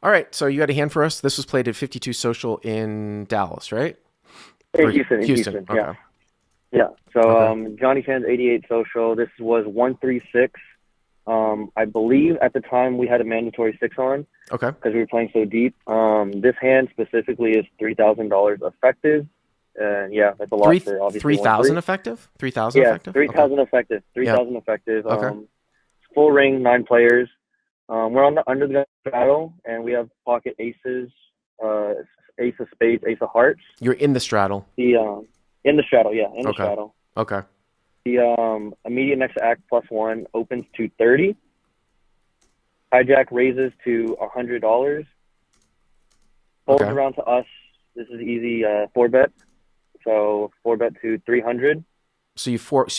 All right, so you got a hand for us. This was played at 52 Social in Dallas, right? In Or Houston, in Houston. Houston, yeah. Okay. Yeah. So Okay. Johnny Fans 88 social. This was 136. I believe at the time we had a mandatory six on Okay. because we were playing so deep. This hand specifically is $3,000 effective. And yeah, that's a lot Three for obviously three one thousand three. effective. 3,000 Yeah, effective. three Okay. thousand effective. Three Yeah. thousand effective. Okay. Full ring, 9 players. We're on the under the gun straddle, and we have pocket aces, uh, ace of spades, ace of hearts. You're in the straddle. The in the straddle, yeah, in the Okay. straddle. Okay. The immediate next act +1 opens to 30. Hijack raises to $100. Folds Okay. around to us. This is easy 4 bet. So 4 bet to 300. So you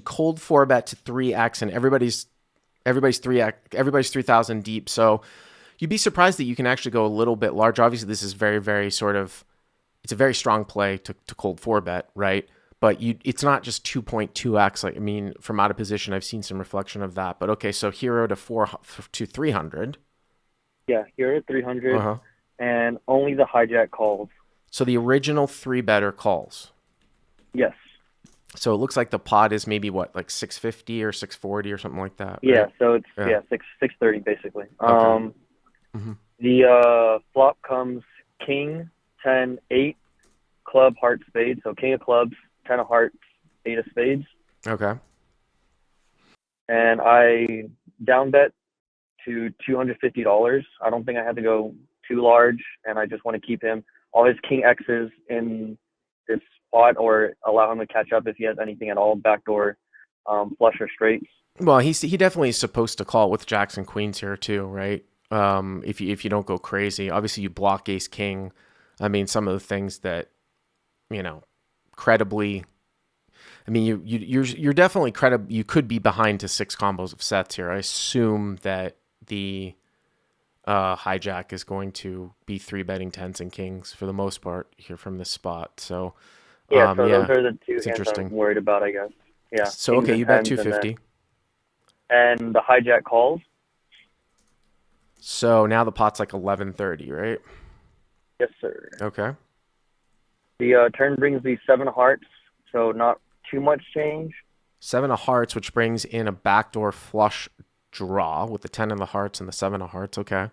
cold four bet to 3x, and everybody's 3,000 deep. So you'd be surprised that you can actually go a little bit larger. Obviously, this is very, very sort of, it's a very strong play to cold four bet, right? But it's not just 2.2x. Like, I mean, from out of position, I've seen some reflection of that. But okay, so hero to 300. Yeah, here at Uh 300, huh. and only the hijack calls. So the original three better calls. Yes. So it looks like the pot is maybe what, like 650 or 640 or something like that, Yeah. right? So it's Yeah. yeah 630 basically. Okay. Hmm. The flop comes king 10 8 club heart spades. So king of clubs, 10 of hearts, 8 of spades, Okay. and I down bet to $250. I don't think I had to go too large, and I just want to keep him all his king X's in this spot, or allow him to catch up if he has anything at all, backdoor flush or straights. Well, he definitely is supposed to call with jacks and queens here too, right? If you don't go crazy, obviously you block ace king. I mean, some of the things that you know, credibly. I mean, you're definitely credible. You could be behind to six combos of sets here. I assume that the hijack is going to be three betting tens and kings for the most part here from this spot. So, Yeah, so those yeah, are the two it's hands I'm interesting. worried about, I guess. Yeah, So kings okay, and you bet tens, two fifty. and the hijack calls. So now the pot's like 1130, right? Yes, sir. Okay. The turn brings the 7 of hearts, so not too much change. Seven of hearts, which brings in a backdoor flush draw with the 10 of the hearts and the 7 of hearts. Okay.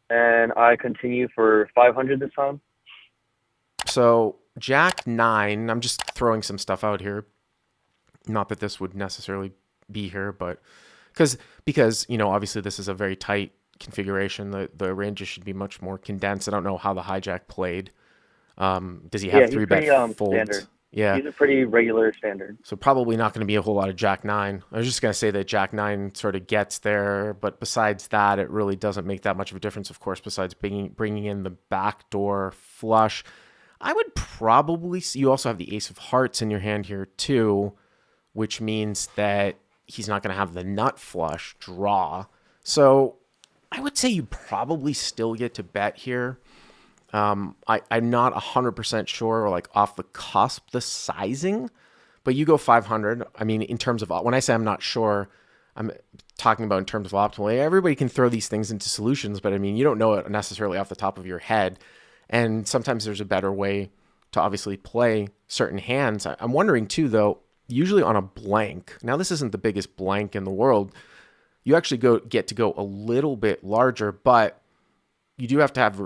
And I continue for 500 this time. So Jack 9, I'm just throwing some stuff out here. Not that this would necessarily be here, but because obviously this is a very tight configuration. The ranges should be much more condensed. I don't know how the hijack played. Does he have Yeah, he's three bet pretty folds? standard. Yeah. He's a pretty regular standard. So probably not going to be a whole lot of Jack 9. I was just going to say that Jack 9 sort of gets there, but besides that, it really doesn't make that much of a difference, of course, besides bringing in the backdoor flush. I would probably see, you also have the ace of hearts in your hand here too, which means that he's not going to have the nut flush draw. So I would say you probably still get to bet here. I'm not 100% sure, or like off the cusp, the sizing, but you go 500. I mean, in terms of, when I say I'm not sure, I'm talking about in terms of optimal. Everybody can throw these things into solutions, but I mean, you don't know it necessarily off the top of your head. And sometimes there's a better way to obviously play certain hands. I'm wondering too, though, usually on a blank. Now, this isn't the biggest blank in the world. You actually get to go a little bit larger, but you do have to have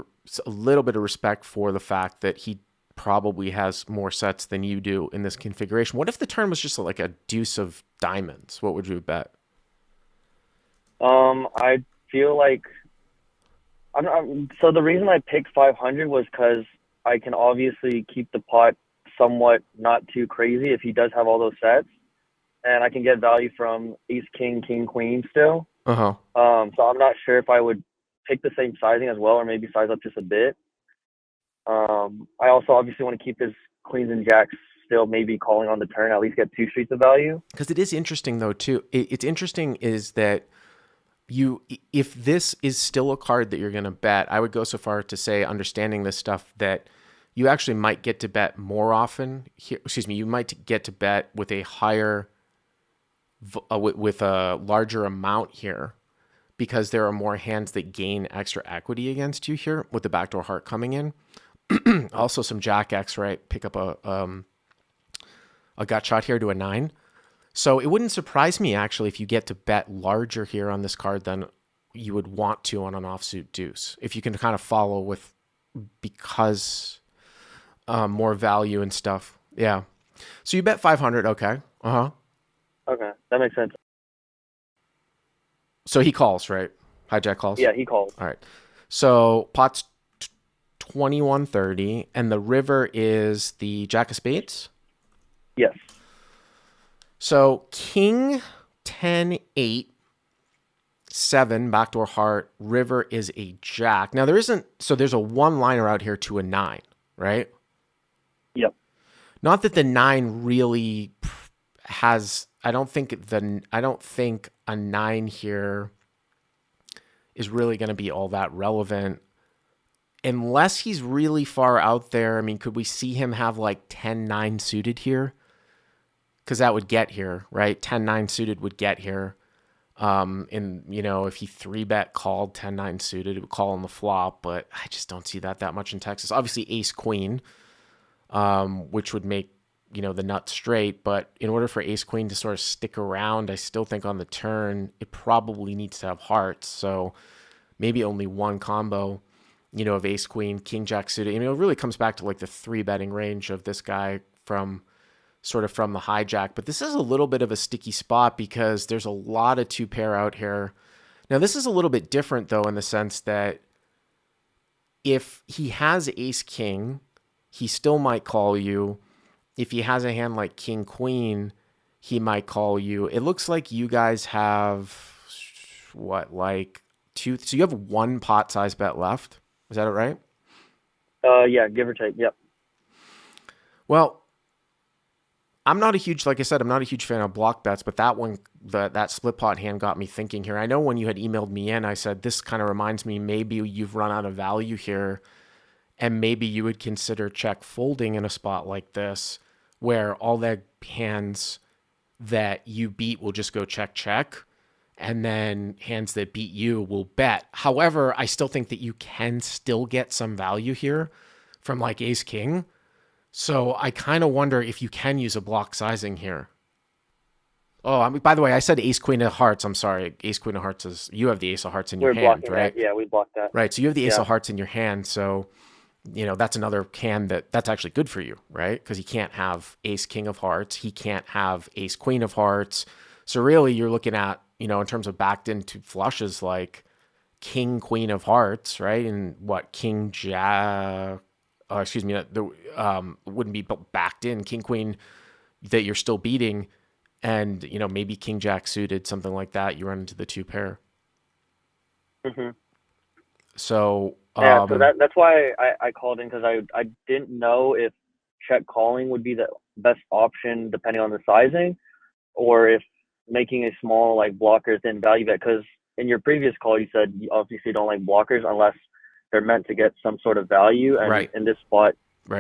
a little bit of respect for the fact that he probably has more sets than you do in this configuration. What if the turn was just like a deuce of diamonds? What would you bet? I feel like so the reason I picked 500 was because I can obviously keep the pot somewhat not too crazy if he does have all those sets, and I can get value from ace, king, king, queen still. Uh huh. So I'm not sure if I would pick the same sizing as well, or maybe size up just a bit. I also obviously want to keep his queens and jacks still maybe calling on the turn, at least get 2 streets of value. Because it is interesting though too. It's interesting is that if this is still a card that you're going to bet, I would go so far to say, understanding this stuff, that you actually might get to bet more often. Excuse me, you might get to bet with a higher, with a larger amount here, because there are more hands that gain extra equity against you here with the backdoor heart coming in. Also some Jack X, right? Pick up a gut shot here to a 9. So it wouldn't surprise me actually if you get to bet larger here on this card than you would want to on an offsuit deuce. If you can kind of follow with, because more value and stuff. Yeah. So you bet 500. Okay. Okay, that makes sense. So he calls, right? Hijack calls? Yeah, he calls. All right. So pot's 2130, and the river is the Jack of Spades? Yes. So king 10 8 7 backdoor heart, river is a jack. Now there's a one liner out here to a 9, right? Yep. Not that the 9 really has, I don't think a 9 here is really going to be all that relevant unless he's really far out there. I mean, could we see him have like 10-9 suited here? Because that would get here, right? 10-9 suited would get here. And, if he 3-bet called 10-9 suited, it would call on the flop, but I just don't see that much in Texas. Obviously, ace-queen, which would make, the nut straight. But in order for ace-queen to sort of stick around, I still think on the turn, it probably needs to have hearts. So maybe only one combo, of ace-queen, king-jack suited. It really comes back to like the 3-betting range of this guy from the hijack. But this is a little bit of a sticky spot because there's a lot of 2-pair out here. Now, this is a little bit different, though, in the sense that if he has ace-king, he still might call you. If he has a hand like king-queen, he might call you. It looks like you guys have, like 2? So you have 1 pot size bet left. Is that it, right? Yeah, give or take. Yep. Well, I'm not a huge fan of block bets, but that one, that split pot hand got me thinking here. I know when you had emailed me in, I said, this kind of reminds me, maybe you've run out of value here and maybe you would consider check folding in a spot like this where all the hands that you beat will just go check, check. And then hands that beat you will bet. However, I still think that you can still get some value here from like ace king. So I kind of wonder if you can use a block sizing here. Oh, by the way, I said ace queen of hearts. I'm sorry. Ace queen of hearts is, you have the ace of hearts in your hand, right? That. Yeah, we blocked that. Right. So you have the ace of hearts in your hand. So, that's another hand that's actually good for you, right? Because he can't have ace king of hearts. He can't have ace queen of hearts. So really you're looking at, in terms of backed into flushes like king, queen of hearts, right? And what king, jack, wouldn't be backed in, king, queen that you're still beating. And, maybe king, jack suited, something like that. You run into the 2-pair. Mm-hmm. So, yeah, so that's why I called in, because I didn't know if check calling would be the best option depending on the sizing, or if making a small like blockers then value bet. Because in your previous call you said you obviously don't like blockers unless they're meant to get some sort of value, and right. in this spot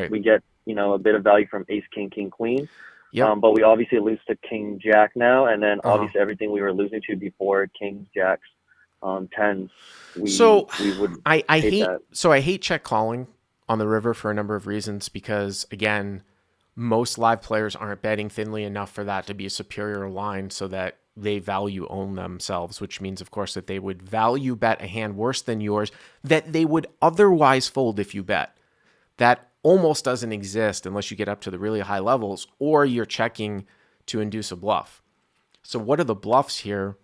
we get a bit of value from ace king, king queen. Yep. But we obviously lose to king jack now, and then obviously everything we were losing to before, kings, jacks, 10s, we would I hate check calling on the river for a number of reasons, because again, most live players aren't betting thinly enough for that to be a superior line so that they value own themselves, which means, of course, that they would value bet a hand worse than yours that they would otherwise fold if you bet. That almost doesn't exist unless you get up to the really high levels or you're checking to induce a bluff. So what are the bluffs here?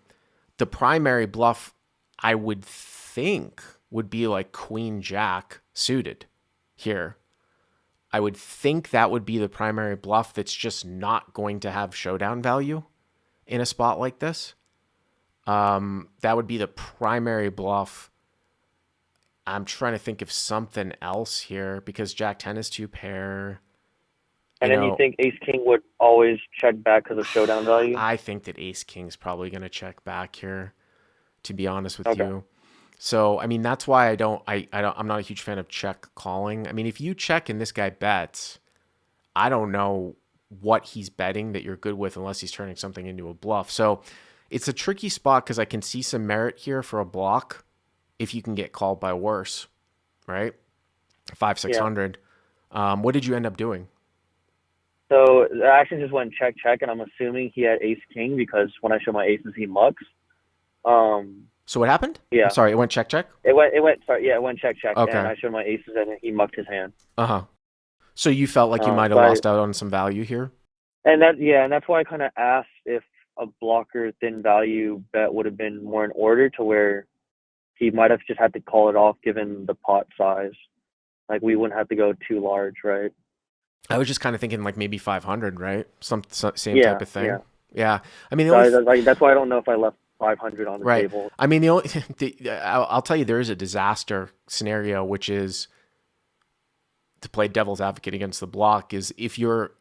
The primary bluff, I would think, would be like queen jack suited here. I would think that would be the primary bluff that's just not going to have showdown value in a spot like this. That would be the primary bluff. I'm trying to think of something else here because Jack 10 is 2-pair. And then you think ace king would always check back because of showdown value? I think that ace king's probably going to check back here, to be honest with you. So, I mean, that's why I'm not a huge fan of check calling. I mean, if you check and this guy bets, I don't know what he's betting that you're good with unless he's turning something into a bluff. So it's a tricky spot because I can see some merit here for a block if you can get called by worse, right? 500-600. What did you end up doing? So the action just went check, check, and I'm assuming he had ace king because when I show my aces, he mucks. So what happened? Yeah. I'm sorry, it went check, check? It went check, check, Okay. and I showed my aces, and he mucked his hand. So you felt like you might have lost out on some value here? And that's why I kind of asked if a blocker thin value bet would have been more in order, to where he might have just had to call it off given the pot size. Like, we wouldn't have to go too large, right? I was just kind of thinking like maybe 500, right? Same type of thing. Yeah. I mean, that's why I don't know if I left 500 on the table. I mean, I'll tell you, there is a disaster scenario, which is, to play devil's advocate against the block, is if you are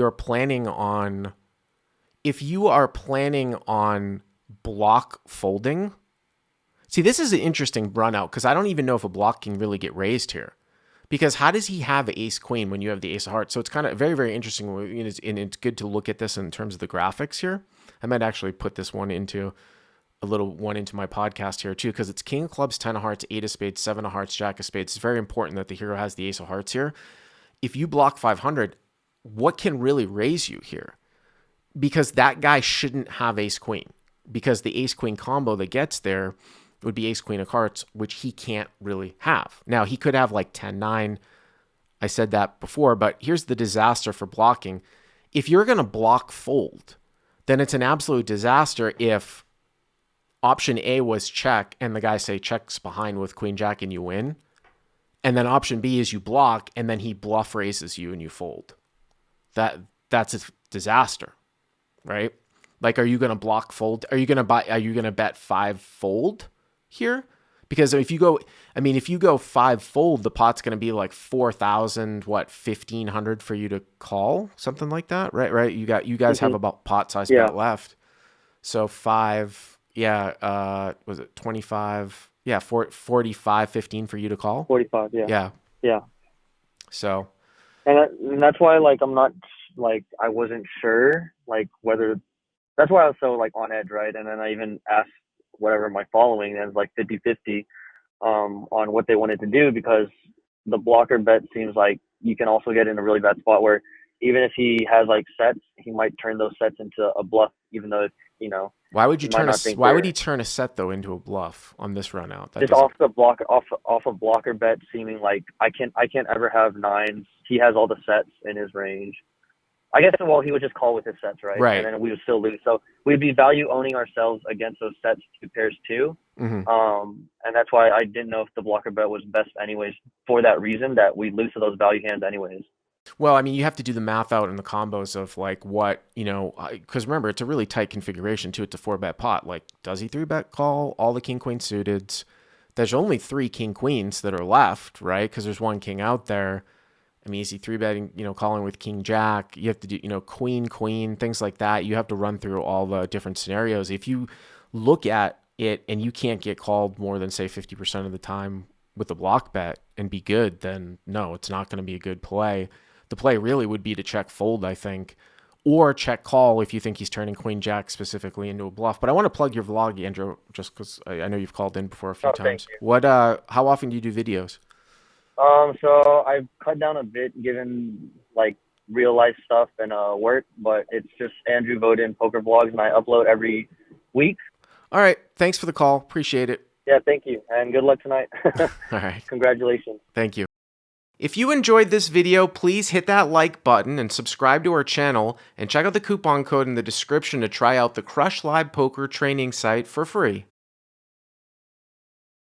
planning on block folding. See, this is an interesting run out because I don't even know if a block can really get raised here. Because how does he have ace queen when you have the ace of hearts? So it's kind of very, very interesting. And it's good to look at this in terms of the graphics here. I might actually put this one into my podcast here too, because it's king of clubs, 10 of hearts, 8 of spades, 7 of hearts, jack of spades. It's very important that the hero has the ace of hearts here. If you block 500, what can really raise you here? Because that guy shouldn't have ace queen, because the ace queen combo that gets there would be ace queen of hearts, which he can't really have. Now, he could have like 10-9. I said that before, but here's the disaster for blocking. If you're going to block fold, then it's an absolute disaster if option A was check and the guy say checks behind with queen jack and you win. And then option B is you block and then he bluff raises you and you fold. That's a disaster, right? Like, are you going to block fold? Are you going to bet 5 fold here? Because if you go 5 fold, the pot's going to be like 4,000, 1,500 for you to call, something like that, right? You guys have about pot size bet left. So 5, was it 25? Yeah, 45, 15 for you to call. 45, yeah. So, and that's why, like, I'm not, like, I wasn't sure, like, whether. That's why I was so, like, on edge, right? And then I even asked whatever my following is, like 50-50, on what they wanted to do, because the blocker bet seems like you can also get in a really bad spot where even if he has like sets, he might turn those sets into a bluff, even though, why would he turn a set though into a bluff on this run out? Just off a blocker bet, seeming like I can't ever have nines. He has all the sets in his range. I guess, well, he would just call with his sets, right? Right. And then we would still lose. So we'd be value owning ourselves against those sets to pairs too. Mm-hmm. And that's why I didn't know if the blocker bet was best anyways, for that reason, that we lose to those value hands anyways. Well, I mean, you have to do the math out in the combos of like what, because remember, it's a really tight configuration too. It's a 4-bet pot. Like, does he 3-bet call all the king queen suited? There's only 3 king queens that are left, right? Because there's 1 king out there. I mean, is he 3-betting, calling with king jack? You have to do, queen, things like that. You have to run through all the different scenarios. If you look at it and you can't get called more than, say, 50% of the time with a block bet and be good, then no, it's not going to be a good play. The play really would be to check fold, I think, or check call if you think he's turning queen jack specifically into a bluff. But I want to plug your vlog, Andrew, just because I know you've called in before a few times. How often do you do videos? So I've cut down a bit given like real life stuff and work, but it's just Andrew Vodin Poker Vlogs, and I upload every week. All right. Thanks for the call. Appreciate it. Yeah, thank you. And good luck tonight. All right. Congratulations. Thank you. If you enjoyed this video, please hit that like button and subscribe to our channel, and check out the coupon code in the description to try out the Crush Live Poker training site for free.